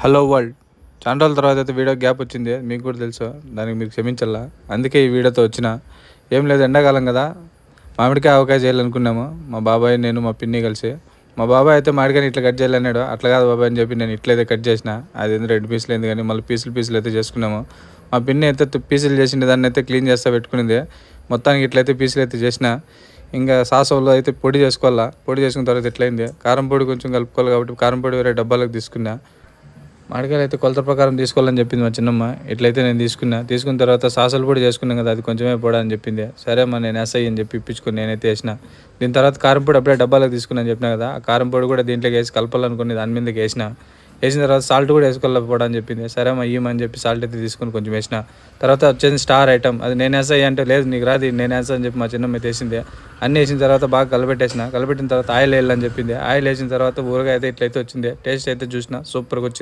Hello world. చాలా రోజుల తర్వాత అయితే వీడియో గ్యాప్ వచ్చింది, మీకు కూడా తెలుసు. దానికి మీరు క్షమించాలా. అందుకే ఈ వీడియోతో వచ్చిన. ఏం లేదు, ఎండాకాలం కదా, మామిడికాయ ఆవకాయ చేయాలనుకున్నాము. మా బాబాయ్, నేను, మా పిన్ని కలిసి. మా బాబాయ్ అయితే మామిడికాయని ఇట్లా కట్ చేయాలన్నాడు. అట్లా కాదు బాబాయ్ అని చెప్పి నేను ఇట్లయితే కట్ చేసిన. అది ఎందుకు 2 పీసులు అయింది, కానీ మళ్ళీ పీసులు అయితే చేసుకున్నాము. మా పిన్ని అయితే పీసులు చేసిండే దాన్ని అయితే క్లీన్ చేస్తా పెట్టుకునింది. మొత్తానికి ఇట్లయితే పీసులు అయితే చేసిన. ఇంకా సాసంలో అయితే పొడి చేసుకోవాలా. పొడి చేసుకున్న తర్వాత ఎట్లయింది, కారం పొడి కొంచెం కలుపుకోవాలి కాబట్టి కారం పొడి వేరే డబ్బాలకు తీసుకున్నా. మామిడికాయలు అయితే కొలత ప్రకారం తీసుకోవాలని చెప్పింది మా చిన్నమ్మ. ఇట్లయితే నేను తీసుకున్న తర్వాత సాసలు కూడా చేసుకున్నాను కదా, అది కొంచెమే పొడి అని చెప్పింది. సరే అమ్మ నేను వేసాయి అని చెప్పి ఇప్పించుకుని నేనైతే వేసిన. దీని తర్వాత కారం పొడి అప్పుడే డబ్బాలకు తీసుకున్నాను చెప్పినా కదా, ఆ కారం పొడి కూడా దీంట్లోకి వేసి కలపాలనుకుని దాని మీదకి వేసిన తర్వాత సాల్ట్ కూడా వేసుకోలేకపోవడం అని చెప్పింది. సరే అమ్మ ఇయ్యమని చెప్పి సాల్ట్ అయితే తీసుకొని కొంచెం వేసిన. తర్వాత వచ్చేది స్టార్ ఐటమ్, అది నేను వేసాయి అంటే లేదు నీకు రాదు నేను వేసా అని చెప్పి మా చిన్నమ్మ అయితే వేసింది. అన్నీ వేసిన తర్వాత బాగా కలిపెట్టిన తర్వాత ఆయిల్ వేయాలని చెప్పింది. ఆయిల్ వేసిన తర్వాత ఊరగాయ అయితే ఇట్లయితే వచ్చింది. టేస్ట్ అయితే చూసిన సూపర్గా వచ్చింది.